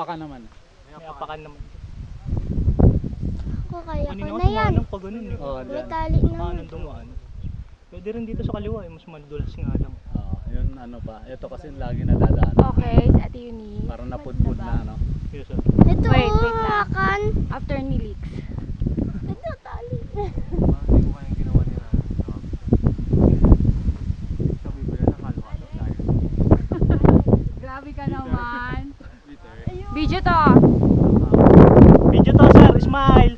apakan naman. May apakan naman. Ako kaya ko Kanina na kasi yan. manang pa ganun eh. Oo, May dyan. tali naman. Manang dumaan. Pwede rin dito sa kaliwa eh, mas madulas nga lang. Oo, yun ano pa. Ito kasi lagi nadadaan. Okay, si Ate Eunice. Parang napudpud na ano. Yes, sir. Ito Wait, oh, wait lang. hakan. After ni Leaks. Ito tali. Hindi ko kayang ginawa nila. Sabi ko yan, nakalo-halo tayo. Grabe ka naman. Video to. Video to sir, smile!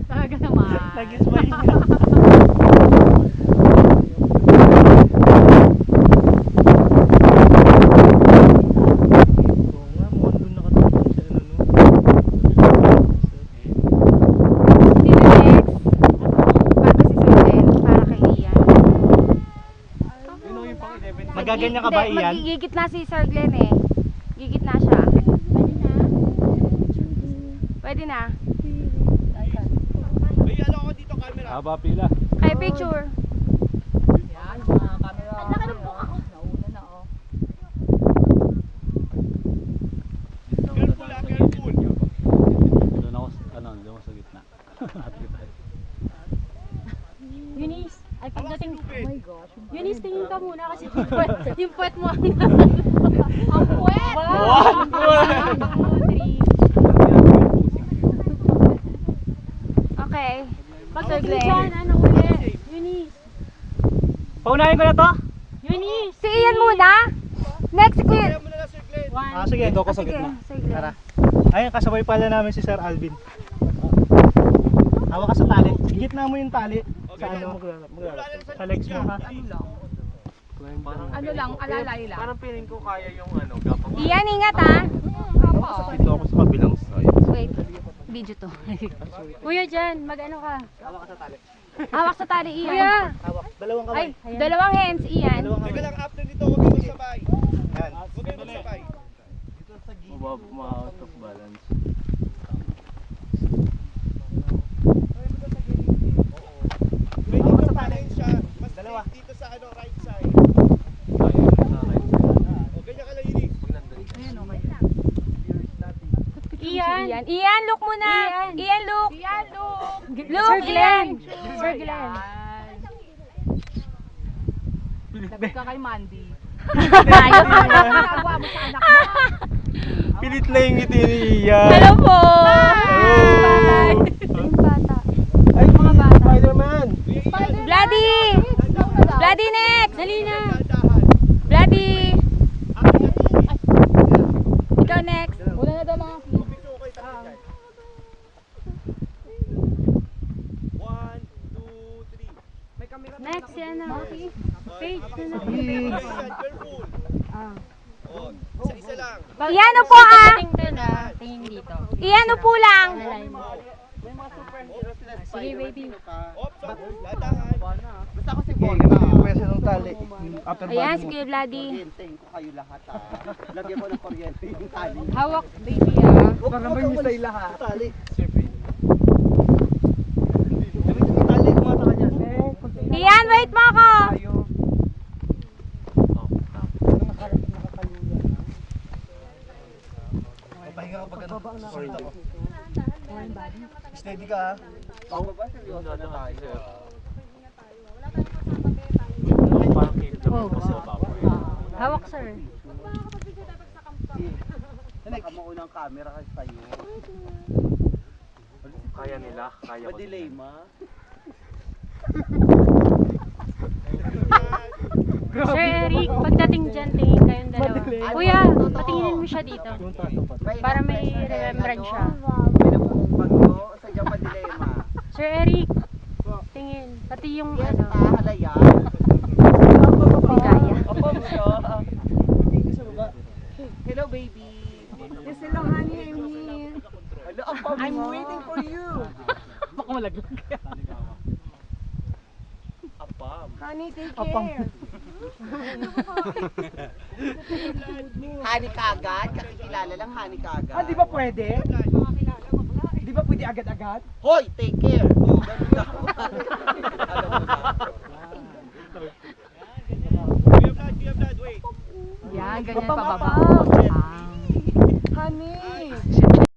Talaga naman. Nag-smile ka. Oo nga, mukhang doon nakatapos sa ano no. Sino next? Bago si Sir Glenn, para kay Ian. Yun o yung pang 11. Magaganyan ka ba Hindi, Ian? magigigit na si Sir Glenn eh. Gigit na siya. Pwede na? Haba pila. Kay picture. Doon ako, doon ako sa gitna. Eunice, ay pagdating, oh my gosh. Eunice, tingin ka muna kasi yung puwet mo ang ang puwet! One, Okay. Sir Glenn. Dyan, ano ulit? Eunice. Paunahin ko na to? Eunice. Si Ian muna. Next, si Kuya. Ah, sige. Dito ako sa Sige, gitna. Sir Glenn. Tara. Ayun, kasabay pala namin si Sir Alvin. Hawak ka sa tali. Gitna mo yung tali. Sa ano? Sa legs mo ha. Ano lang, alalay lang. Parang feeling ko kaya yung ano, gapang. Ian, ingat ha. Dito ako sa kabilang side. Wait, video to. Kuya dyan, mag-ano ka? Hawak sa tali. Hawak sa tali, Ian. Kuya! Hawak. Dalawang kamay. Ay, dalawang hands, Ian. Dalawang kamay. After nito, huwag kang magsabay. Yan. Huwag kang magsabay. Ma-out of balance. Kung hindi ka balance siya, mas Dalawa. dito sa ano, right side. Kaya yung sa right side. O, ganyan ka lang yun. Pag nandun ka. Ian. Ian, look muna. Ian, look. Ian, look. Look, Sir Glenn. Sir Glenn. Labi ka kay Mandy. Ayaw Ano ginagawa mo sa anak mo? Pilit lang yung ngiti ni Ian. Hello po. Hello. Yung bata. Ay, mga bata. Spider-Man. Bloody. Bloody next. Dali na. Bloody. Ikaw next. Wala na daw mga One, two, three. next yan na. Page na na. Careful. O, isa-isa lang. Iyan upo ah. Tingin dito. Iyan upo lang. Sige, baby. Oops, ladahan. Basta ako si Okay, ganito yung pwesto ng tali. Upper body Ayan, mo. sige Bloody. Hintayin ko kayo lahat ha. Lagyan ko ng kuryente yung tali. Hawak, baby ah. Para may misay lahat. Tali. Gamitin mo yung tali, kumata ka dyan. Iyan, wait mo ako. Pahinga ka pag ano. Sorry ako. Steady ka ha. Ako ba? Seryoso na tayo. Hawak, sir. Baka maunang camera kasi tayo. Kaya nila, kaya ko. Madelay ma. Sir Eric, pagdating dyan, tingin kayong dalawa. Kuya, patinginin mo siya dito. Para may remembrance siya. Pinapumpag nyo, sadyang madelay ma. Sir Eric, tingin. Pati yung Yes, ano. halaya. Hindi kaya. Hello baby. Yes, hello honey, I'm here. Hello, I'm waiting for you. Baka malaglag kaya. Honey, take care. Hani kagad, kakikilala lang hani kagad. Ah, di ba pwede? Di ba pwede agad-agad? Hoy, take care. Oh, ganun na. Alam mo na. Kuya Vlad, wait. Yan, ganyan pababa. Honey!